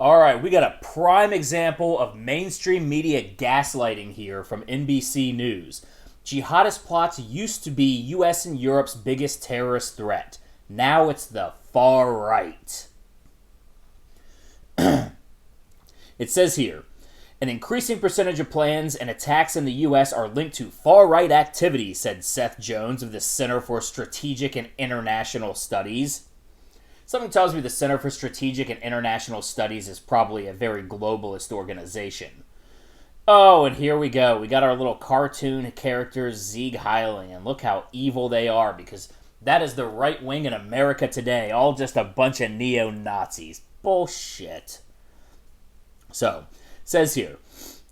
All right, we got a prime example of mainstream media gaslighting here from NBC News. Jihadist plots used to be US and Europe's biggest terrorist threat. Now it's the far right. It says here, an increasing percentage of plans and attacks in the U.S. are linked to far-right activity, said Seth Jones of the Center for Strategic and International Studies. Something tells me the Center for Strategic and International Studies is probably a very globalist organization. Oh, and here we go. We got our little cartoon characters, Sieg Heiling, and look how evil they are, because that is the right wing in America today, all just a bunch of neo-Nazis. Bullshit. So, it says here,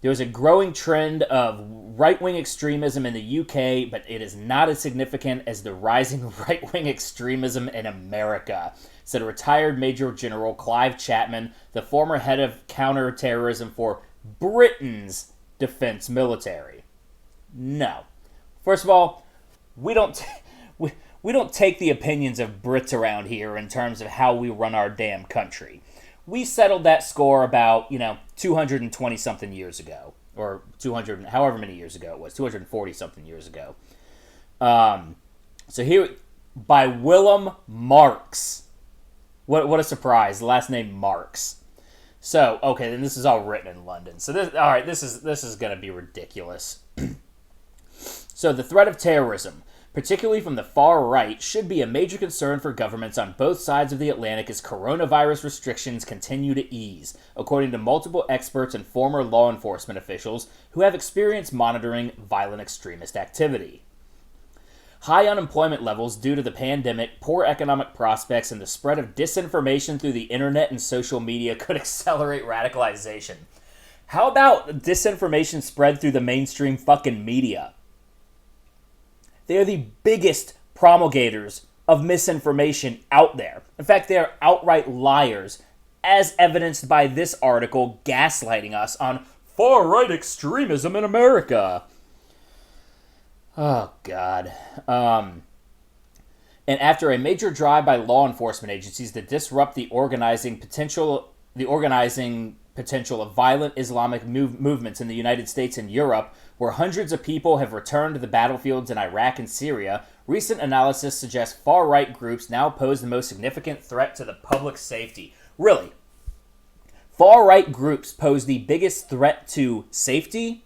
there is a growing trend of right-wing extremism in the UK, but it is not as significant as the rising right-wing extremism in America, said retired Major General Clive Chapman, the former head of counter-terrorism for Britain's defense military. No. First of all, we don't take the opinions of Brits around here in terms of how we run our damn country. We settled that score about, 220-something years ago. Or 200, however many years ago it was. 240-something years ago. So here, by Willem Marx. What a surprise. The last name Marx. So, okay, then this is all written in London. So, this is going to be ridiculous. So, the threat of terrorism, particularly from the far right, should be a major concern for governments on both sides of the Atlantic as coronavirus restrictions continue to ease, according to multiple experts and former law enforcement officials who have experience monitoring violent extremist activity. High unemployment levels due to the pandemic, poor economic prospects, and the spread of disinformation through the internet and social media could accelerate radicalization. How about disinformation spread through the mainstream fucking media? They are the biggest promulgators of misinformation out there. In fact, they are outright liars, as evidenced by this article gaslighting us on far-right extremism in America. Oh, God. And after a major drive by law enforcement agencies to disrupt the organizing potential of violent Islamic movements in the United States and Europe, where hundreds of people have returned to the battlefields in Iraq and Syria, recent analysis suggests far-right groups now pose the most significant threat to the public safety. Really? Far-right groups pose the biggest threat to safety?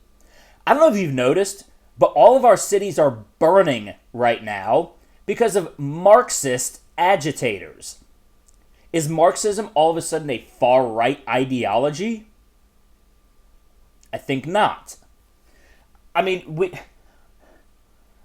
I don't know if you've noticed, but all of our cities are burning right now because of Marxist agitators. Is Marxism all of a sudden a far-right ideology? I think not. I mean,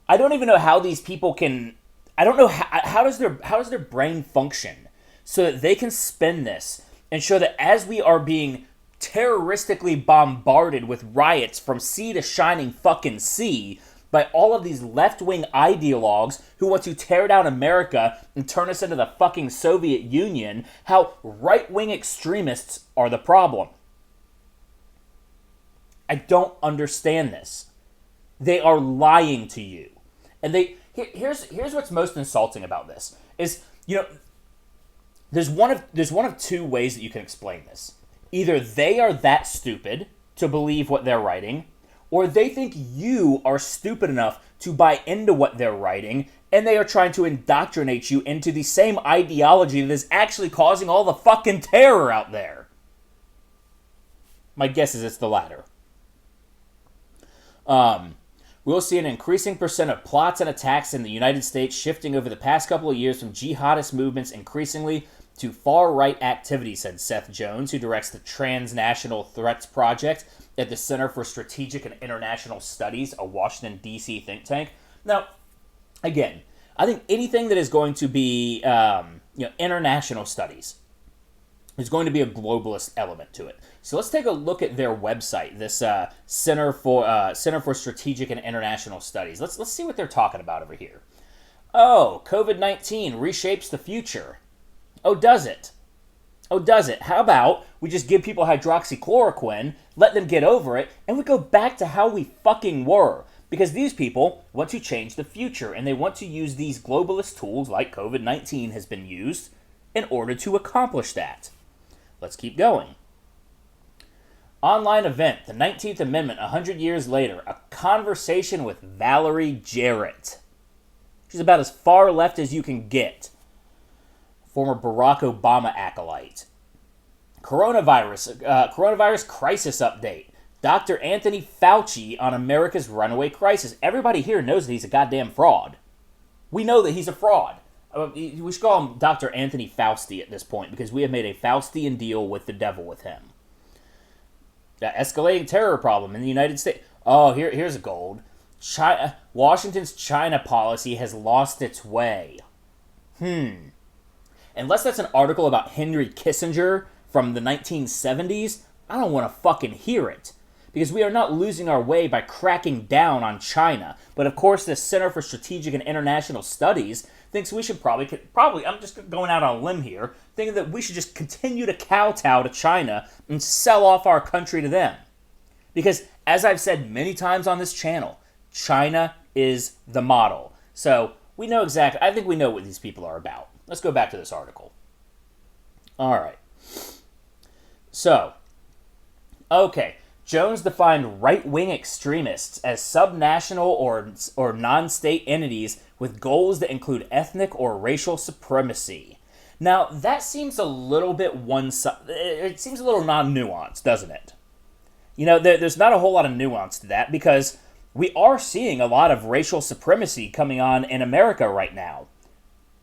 I don't even know how these people can. I don't know how does their brain function so that they can spin this and show that as we are being terroristically bombarded with riots from sea to shining fucking sea by all of these left-wing ideologues who want to tear down America and turn us into the fucking Soviet Union, how right-wing extremists are the problem. I don't understand this. They are lying to you. And here's what's most insulting about this is, there's one of two ways that you can explain this. Either they are that stupid to believe what they're writing, or they think you are stupid enough to buy into what they're writing, and they are trying to indoctrinate you into the same ideology that is actually causing all the fucking terror out there. My guess is it's the latter. We'll see an increasing percent of plots and attacks in the United States shifting over the past couple of years from jihadist movements increasingly to far-right activity, said Seth Jones, who directs the Transnational Threats Project at the Center for Strategic and International Studies, a Washington, D.C. think tank. Now, again, I think anything that is going to be international studies, there's going to be a globalist element to it. So let's take a look at their website, this Center for Strategic and International Studies. Let's see what they're talking about over here. Oh, COVID-19 reshapes the future. Oh, does it? Oh, does it? How about we just give people hydroxychloroquine, let them get over it, and we go back to how we fucking were? Because these people want to change the future, and they want to use these globalist tools like COVID-19 has been used in order to accomplish that. Let's keep going. Online event, the 19th Amendment, 100 years later. A conversation with Valerie Jarrett. She's about as far left as you can get. Former Barack Obama acolyte. Coronavirus crisis update. Dr. Anthony Fauci on America's runaway crisis. Everybody here knows that he's a goddamn fraud. We know that he's a fraud. We should call him Dr. Anthony Fauci at this point because we have made a Faustian deal with the devil with him. Escalating terror problem in the United States. Oh, here's a gold. Washington's China policy has lost its way. Unless that's an article about Henry Kissinger from the 1970s, I don't want to fucking hear it. Because we are not losing our way by cracking down on China. But of course, the Center for Strategic and International Studies thinks we should probably, I'm just going out on a limb here, thinking that we should just continue to kowtow to China and sell off our country to them. Because, as I've said many times on this channel, China is the model. So, we know exactly, I think we know what these people are about. Let's go back to this article. Alright. So, okay. Jones defined right-wing extremists as subnational or non-state entities with goals that include ethnic or racial supremacy. Now, that seems a little bit it seems a little non-nuanced, doesn't it? You know, there's not a whole lot of nuance to that because we are seeing a lot of racial supremacy coming on in America right now.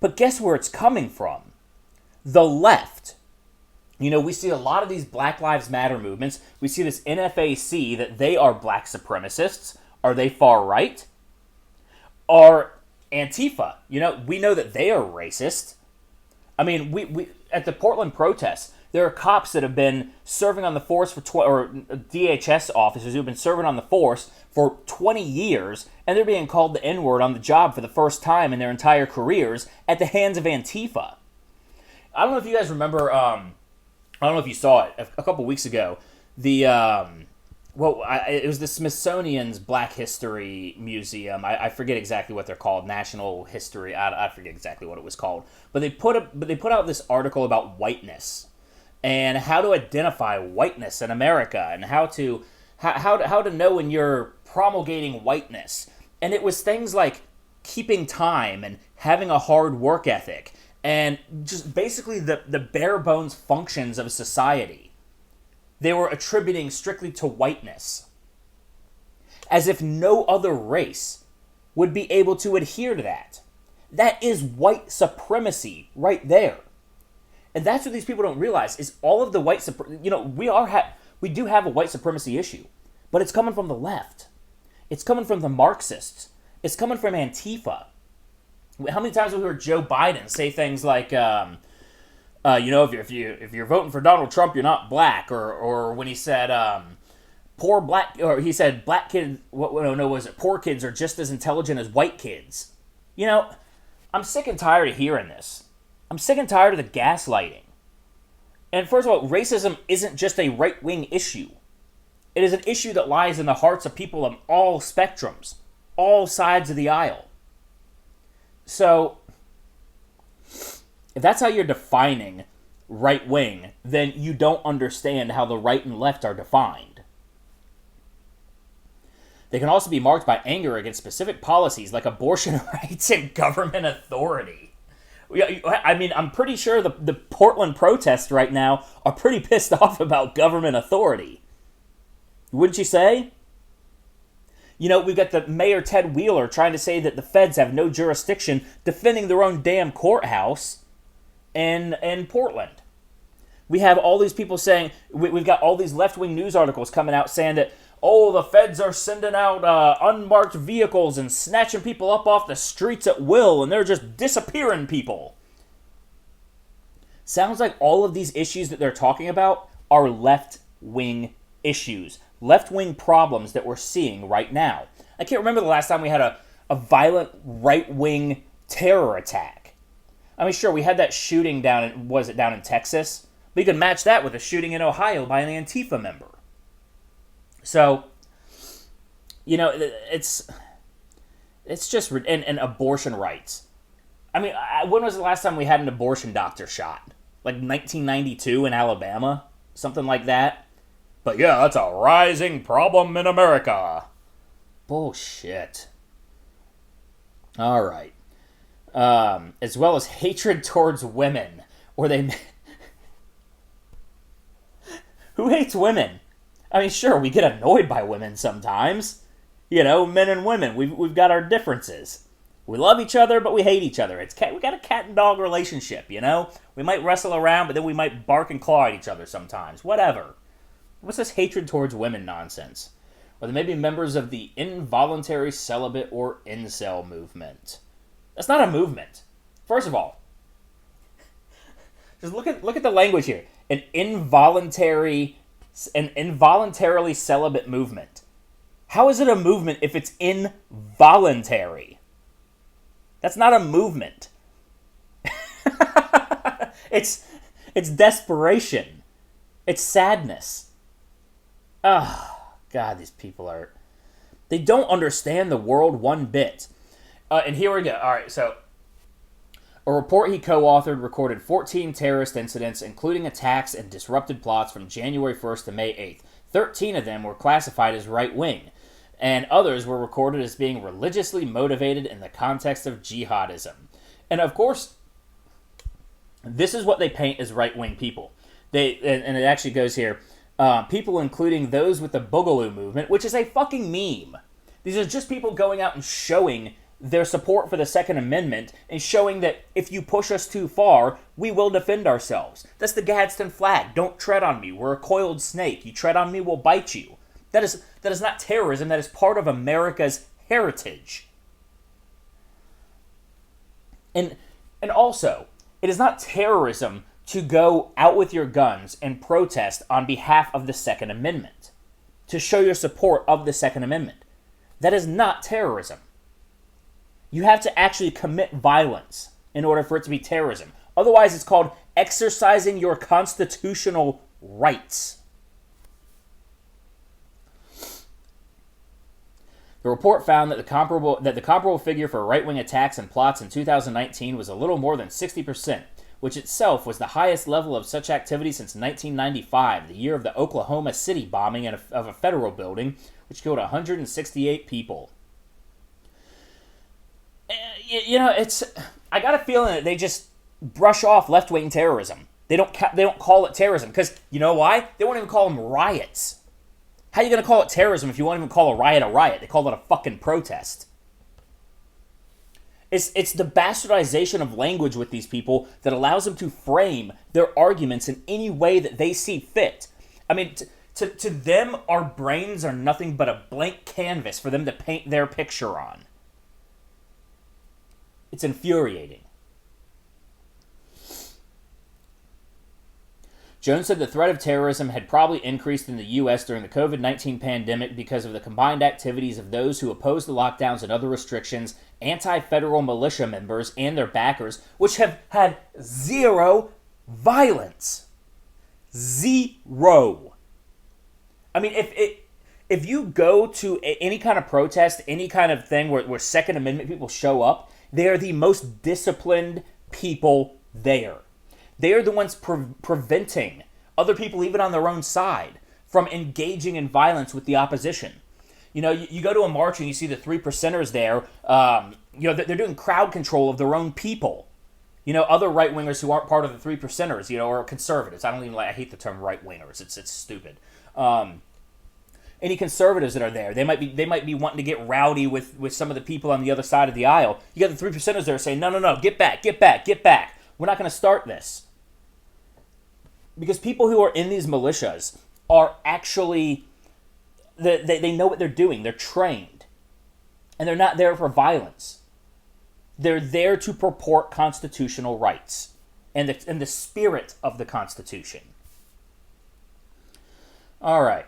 But guess where it's coming from? The left. You know, we see a lot of these Black Lives Matter movements. We see this NFAC that they are black supremacists. Are they far right? Or Antifa. You know, we know that they are racist. I mean, we at the Portland protests, there are cops that have been serving on the force for or DHS officers who have been serving on the force for 20 years, and they're being called the N-word on the job for the first time in their entire careers at the hands of Antifa. I don't know if you guys remember. I don't know if you saw it a couple weeks ago. It was the Smithsonian's Black History Museum. I forget exactly what they're called. National History. I forget exactly what it was called. But they put out this article about whiteness and how to identify whiteness in America and how to know when you're promulgating whiteness. And it was things like keeping time and having a hard work ethic. And just basically the bare bones functions of society. They were attributing strictly to whiteness. As if no other race would be able to adhere to that. That is white supremacy right there. And that's what these people don't realize is all of the white supremacy. You know, we do have a white supremacy issue. But it's coming from the left. It's coming from the Marxists. It's coming from Antifa. How many times have we heard Joe Biden say things like, if you're voting for Donald Trump, you're not black, or when he said, he said black kids, poor kids are just as intelligent as white kids. You know, I'm sick and tired of hearing this. I'm sick and tired of the gaslighting. And first of all, racism isn't just a right-wing issue. It is an issue that lies in the hearts of people on all spectrums, all sides of the aisle. So, if that's how you're defining right-wing, then you don't understand how the right and left are defined. They can also be marked by anger against specific policies like abortion rights and government authority. I mean, I'm pretty sure the Portland protests right now are pretty pissed off about government authority. Wouldn't you say? You know, we've got the Mayor Ted Wheeler trying to say that the feds have no jurisdiction defending their own damn courthouse in Portland. We have all these people saying, we've got all these left-wing news articles coming out saying that, the feds are sending out unmarked vehicles and snatching people up off the streets at will, and they're just disappearing people. Sounds like all of these issues that they're talking about are left-wing issues. Left-wing problems that we're seeing right now. I can't remember the last time we had a violent right-wing terror attack. I mean, sure, we had that shooting down in Texas? But you can match that with a shooting in Ohio by an Antifa member. So, you know, it's just, and abortion rights. I mean, when was the last time we had an abortion doctor shot? Like 1992 in Alabama? Something like that? But yeah, that's a rising problem in America. Bullshit. All right. As well as hatred towards women, or they. Who hates women? I mean, sure, we get annoyed by women sometimes. You know, men and women, we've got our differences. We love each other, but we hate each other. We got a cat and dog relationship, you know? We might wrestle around, but then we might bark and claw at each other sometimes. Whatever. What's this hatred towards women nonsense? Or they may be members of the involuntary celibate or incel movement. That's not a movement. First of all, just look at the language here. An involuntarily celibate movement. How is it a movement if it's involuntary? That's not a movement. It's desperation. It's sadness. Oh, God, these people are... They don't understand the world one bit. And here we go. All right, so... A report he co-authored recorded 14 terrorist incidents, including attacks and disrupted plots from January 1st to May 8th. 13 of them were classified as right-wing, and others were recorded as being religiously motivated in the context of jihadism. And of course, this is what they paint as right-wing people. And it actually goes here, people including those with the Boogaloo movement, which is a fucking meme. These are just people going out and showing their support for the Second Amendment and showing that if you push us too far, we will defend ourselves. That's the Gadsden flag. Don't tread on me. We're a coiled snake. You tread on me, we'll bite you. That is not terrorism. That is part of America's heritage. And also, it is not terrorism to go out with your guns and protest on behalf of the Second Amendment, to show your support of the Second Amendment. That is not terrorism. You have to actually commit violence in order for it to be terrorism. Otherwise, it's called exercising your constitutional rights. The report found that the comparable figure for right-wing attacks and plots in 2019 was a little more than 60%, which itself was the highest level of such activity since 1995, the year of the Oklahoma City bombing of a federal building, which killed 168 people. You know, I got a feeling that they just brush off left-wing terrorism. They don't call it terrorism because you know why? They won't even call them riots. How are you going to call it terrorism if you won't even call a riot? They call it a fucking protest. It's the bastardization of language with these people that allows them to frame their arguments in any way that they see fit. I mean, to them, our brains are nothing but a blank canvas for them to paint their picture on. It's infuriating. Jones said the threat of terrorism had probably increased in the U.S. during the COVID-19 pandemic because of the combined activities of those who oppose the lockdowns and other restrictions, anti-federal militia members and their backers, which have had zero violence. Zero. I mean, if you go to any kind of protest, any kind of thing where Second Amendment people show up, they are the most disciplined people there. They are the ones preventing other people, even on their own side, from engaging in violence with the opposition. You know, you go to a march and you see the 3%ers there. You know, they're doing crowd control of their own people. You know, other right-wingers who aren't part of the 3%ers, you know, or conservatives. I hate the term right-wingers. It's stupid. Any conservatives that are there, they might be wanting to get rowdy with some of the people on the other side of the aisle. You got the 3%ers there saying, no, get back. We're not going to start this. Because people who are in these militias are actually, they know what they're doing. They're trained. And they're not there for violence. They're there to purport constitutional rights and the spirit of the Constitution. All right.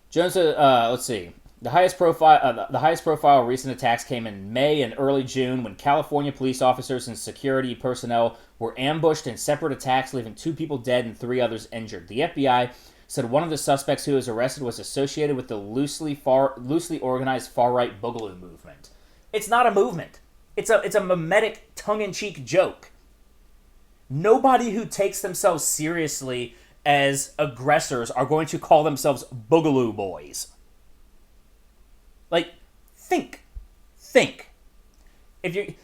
Jones, let's see. The highest profile recent attacks came in May and early June when California police officers and security personnel were ambushed in separate attacks, leaving 2 people dead and 3 others injured. The FBI said one of the suspects who was arrested was associated with the loosely organized far-right Boogaloo movement. It's not a movement. It's a mimetic, tongue-in-cheek joke. Nobody who takes themselves seriously as aggressors are going to call themselves Boogaloo Boys. Like, think. If you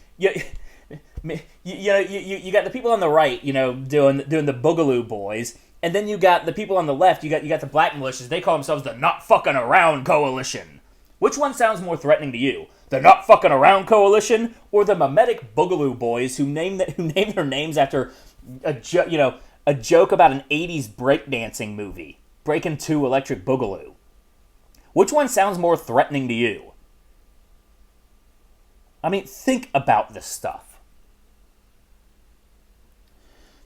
got the people on the right, doing the Boogaloo Boys, and then you got the people on the left. You got the black militias. They call themselves the Not Fucking Around Coalition. Which one sounds more threatening to you? The Not Fucking Around Coalition, or the Memetic Boogaloo Boys, who name their names after a joke about an '80s breakdancing movie, Breakin' 2 Electric Boogaloo? Which one sounds more threatening to you? I mean, think about this stuff.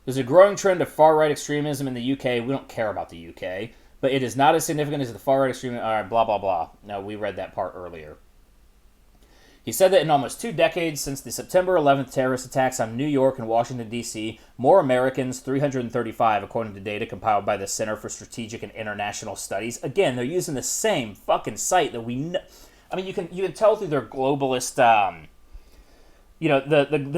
There's a growing trend of far-right extremism in the UK. We don't care about the UK, but it is not as significant as the far-right extremism. All right, blah, blah, blah. No, we read that part earlier. He said that in almost 2 decades since the September 11th terrorist attacks on New York and Washington, D.C., more Americans, 335, according to data compiled by the Center for Strategic and International Studies. Again, they're using the same fucking site that we know. I mean, you can tell through their globalist, the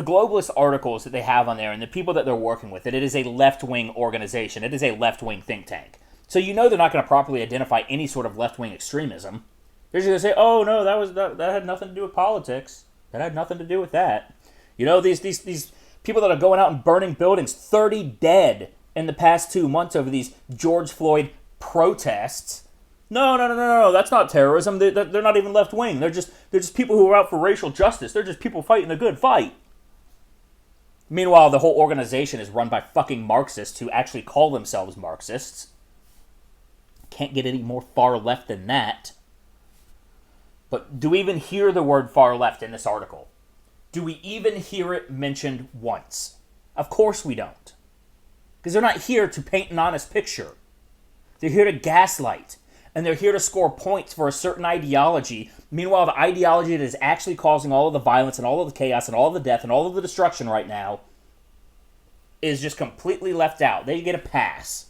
globalist articles that they have on there and the people that they're working with, that it is a left-wing organization. It is a left-wing think tank. So you know they're not going to properly identify any sort of left-wing extremism. They're just going to say, oh, no, that had nothing to do with politics. That had nothing to do with that. These people that are going out and burning buildings, 30 dead in the past 2 months over these George Floyd protests. No, that's not terrorism. They're not even left-wing. They're just people who are out for racial justice. They're just people fighting a good fight. Meanwhile, the whole organization is run by fucking Marxists who actually call themselves Marxists. Can't get any more far left than that. But do we even hear the word far left in this article? Do we even hear it mentioned once? Of course we don't. Because they're not here to paint an honest picture. They're here to gaslight. And they're here to score points for a certain ideology. Meanwhile, the ideology that is actually causing all of the violence and all of the chaos and all of the death and all of the destruction right now is just completely left out. They get a pass.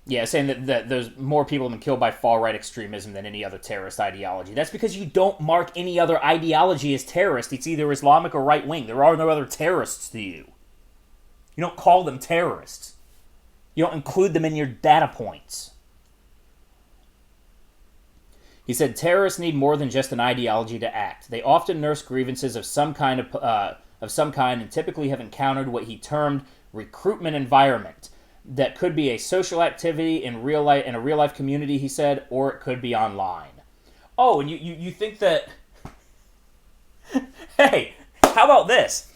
Yeah, saying that there's more people been killed by far-right extremism than any other terrorist ideology. That's because you don't mark any other ideology as terrorist. It's either Islamic or right-wing. There are no other terrorists to you. You don't call them terrorists. You don't include them in your data points. He said terrorists need more than just an ideology to act. They often nurse grievances of some kind and typically have encountered what he termed recruitment environment. That could be a social activity in a real life community, he said, or it could be online. Oh, and you think that... Hey, how about this?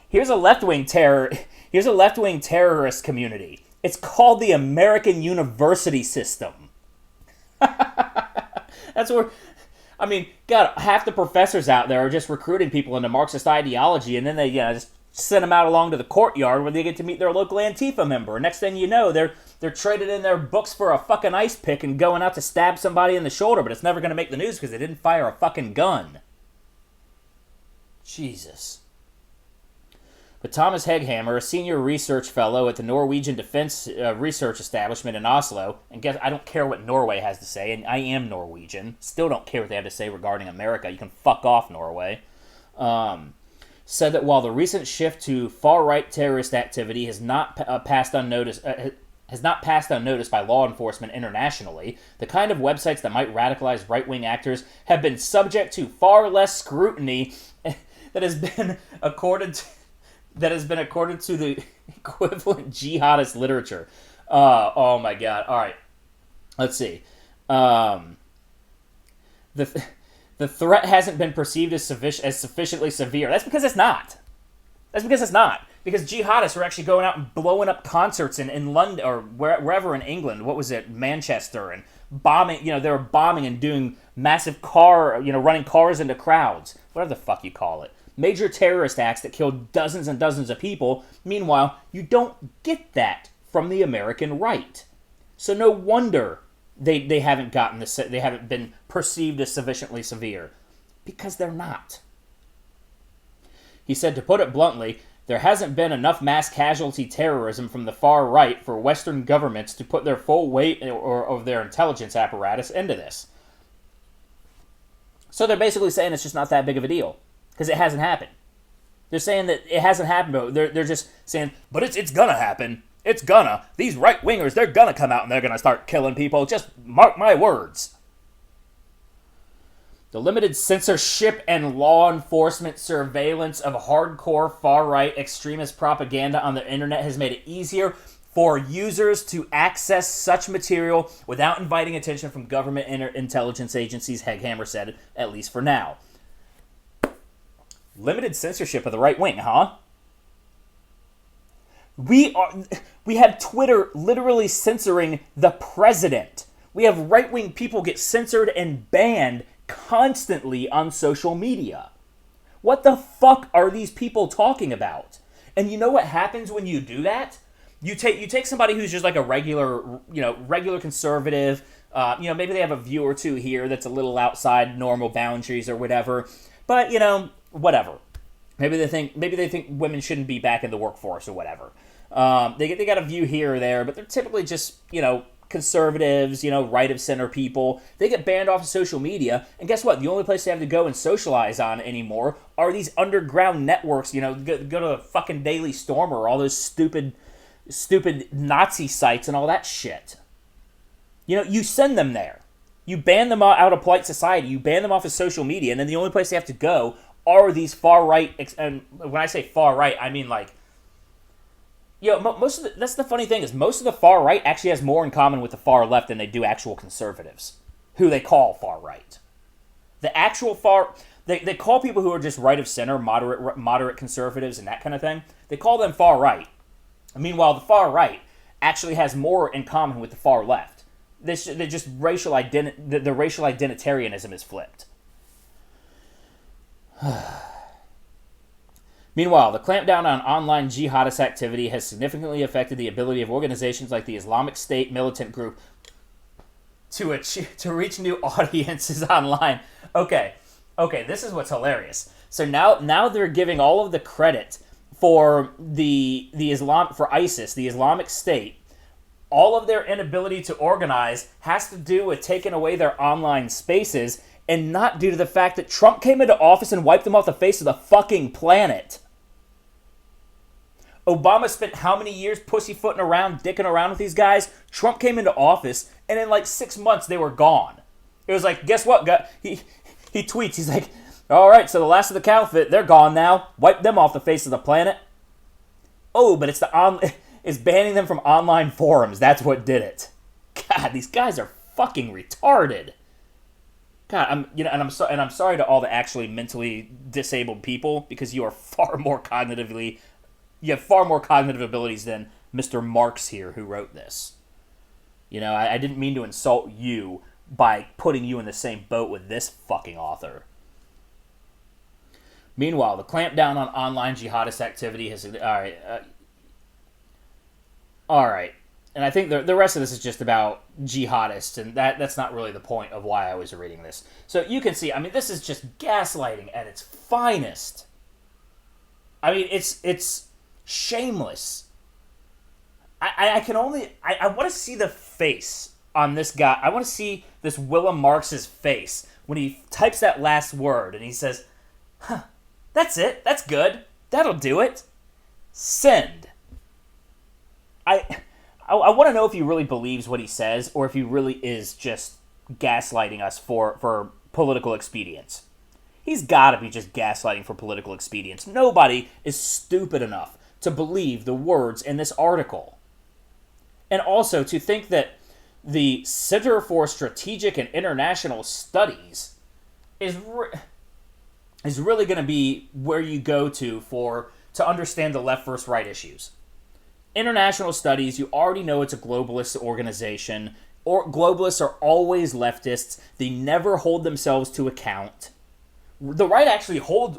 Here's a left-wing terrorist community. It's called the American University System. That's where... I mean, God, half the professors out there are just recruiting people into Marxist ideology, and then they just send them out along to the courtyard where they get to meet their local Antifa member. Next thing you know, they're trading in their books for a fucking ice pick and going out to stab somebody in the shoulder, but it's never going to make the news because they didn't fire a fucking gun. Jesus. But Thomas Heghammer, a senior research fellow at the Norwegian Defense Research Establishment in Oslo, and guess I don't care what Norway has to say, and I am Norwegian, still don't care what they have to say regarding America. You can fuck off, Norway. Said that while the recent shift to far-right terrorist activity has not passed unnoticed by law enforcement internationally, the kind of websites that might radicalize right-wing actors have been subject to far less scrutiny that has been accorded to the equivalent jihadist literature. Oh my God! All right, let's see. The threat hasn't been perceived as sufficiently severe. That's because it's not. Because jihadists are actually going out and blowing up concerts in London or wherever in England. What was it? Manchester, and bombing. They were bombing and doing massive running cars into crowds. Whatever the fuck you call it. Major terrorist acts that killed dozens and dozens of people. Meanwhile, you don't get that from the American right. So no wonder they haven't gotten this. They haven't been perceived as sufficiently severe, because they're not. He said, to put it bluntly, there hasn't been enough mass casualty terrorism from the far right for Western governments to put their full weight of their intelligence apparatus into this. So they're basically saying it's just not that big of a deal, because it hasn't happened. They're saying that it hasn't happened, but they're just saying, but it's gonna happen. It's gonna. These right-wingers, they're gonna come out and they're gonna start killing people. Just mark my words. The limited censorship and law enforcement surveillance of hardcore far-right extremist propaganda on the internet has made it easier for users to access such material without inviting attention from government intelligence agencies, Heghammer said, at least for now. Limited censorship of the right wing, huh? We have Twitter literally censoring the president. We have right-wing people get censored and banned constantly on social media. What the fuck are these people talking about? And you know what happens when you do that? You take somebody who's just like a regular conservative, maybe they have a view or two here that's a little outside normal boundaries or whatever, but whatever. Maybe they think women shouldn't be back in the workforce or whatever. They got a view here or there, but they're typically just conservatives, right of center people. They get banned off of social media, and guess what? The only place they have to go and socialize on anymore are these underground networks. Go to the fucking Daily Stormer or all those stupid Nazi sites and all that shit. You send them there. You ban them out of polite society. You ban them off of social media, and then the only place they have to go are these far right. And when I say far right, I mean like, that's the funny thing is most of the far right actually has more in common with the far left than they do actual conservatives, who they call far right. The actual they call people who are just right of center, moderate conservatives and that kind of thing. They call them far right. Meanwhile, the far right actually has more in common with the far left. The racial identitarianism is flipped. Meanwhile, the clampdown on online jihadist activity has significantly affected the ability of organizations like the Islamic State militant group to reach new audiences online. Okay, this is what's hilarious. So now they're giving all of the credit for for ISIS, the Islamic State. All of their inability to organize has to do with taking away their online spaces and not due to the fact that Trump came into office and wiped them off the face of the fucking planet. Obama spent how many years pussyfooting around, dicking around with these guys? Trump came into office, and in like 6 months, they were gone. It was like, guess what? He tweets, he's like, all right, so the last of the caliphate, they're gone now. Wipe them off the face of the planet. Oh, but it's banning them from online forums. That's what did it. God, these guys are fucking retarded. God, I'm sorry to all the actually mentally disabled people because you have far more cognitive abilities than Mr. Marx here who wrote this. I didn't mean to insult you by putting you in the same boat with this fucking author. Meanwhile, the clampdown on online jihadist activity has... All right. And I think the rest of this is just about jihadists, and that's not really the point of why I was reading this. So you can see, this is just gaslighting at its finest. It's shameless. I want to see the face on this guy. I want to see this Willem Marx's face when he types that last word and he says, huh, that's it. That's good. That'll do it. Send. I want to know if he really believes what he says or if he really is just gaslighting us for political expedience. He's got to be just gaslighting for political expedience. Nobody is stupid enough to believe the words in this article. And also to think that the Center for Strategic and International Studies is really going to be where you go to understand the left versus right issues. International studies, you already know it's a globalist organization. Or globalists are always leftists. They never hold themselves to account. The right actually hold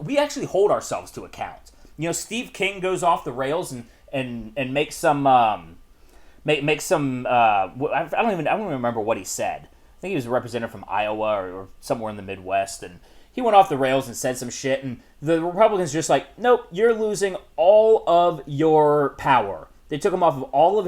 ourselves to account. Steve King goes off the rails and makes some I don't even remember what he said. I think he was a representative from Iowa or somewhere in the Midwest, and he went off the rails and said some shit, and the Republicans just like, nope, you're losing all of your power. They took him off of all of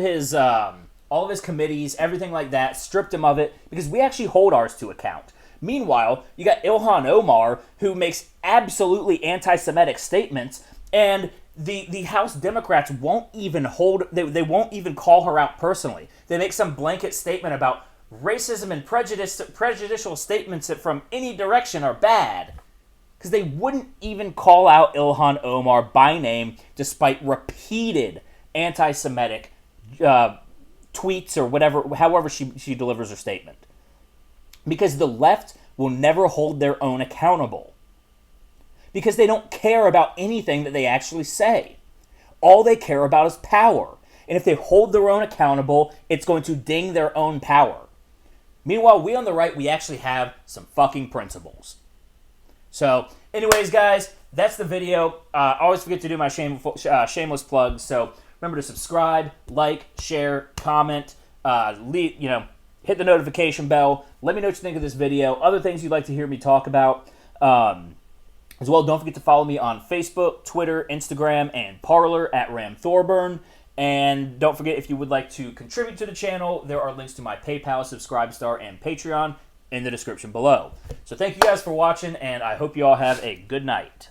his committees, everything like that, stripped him of it, because we actually hold ours to account. Meanwhile, you got Ilhan Omar, who makes absolutely anti-Semitic statements, And the House Democrats won't even they won't even call her out personally. They make some blanket statement about racism and prejudicial statements that from any direction are bad. Because they wouldn't even call out Ilhan Omar by name despite repeated anti-Semitic tweets or whatever, however she delivers her statement. Because the left will never hold their own accountable. Because they don't care about anything that they actually say. All they care about is power. And if they hold their own accountable, it's going to ding their own power. Meanwhile, we on the right, we actually have some fucking principles. So, anyways, guys, that's the video. Always forget to do my shameless plugs. So, remember to subscribe, like, share, comment, hit the notification bell. Let me know what you think of this video. Other things you'd like to hear me talk about. As well, don't forget to follow me on Facebook, Twitter, Instagram, and Parler at Thorburn. And don't forget, if you would like to contribute to the channel, there are links to my PayPal, Subscribestar, and Patreon in the description below. So thank you guys for watching, and I hope you all have a good night.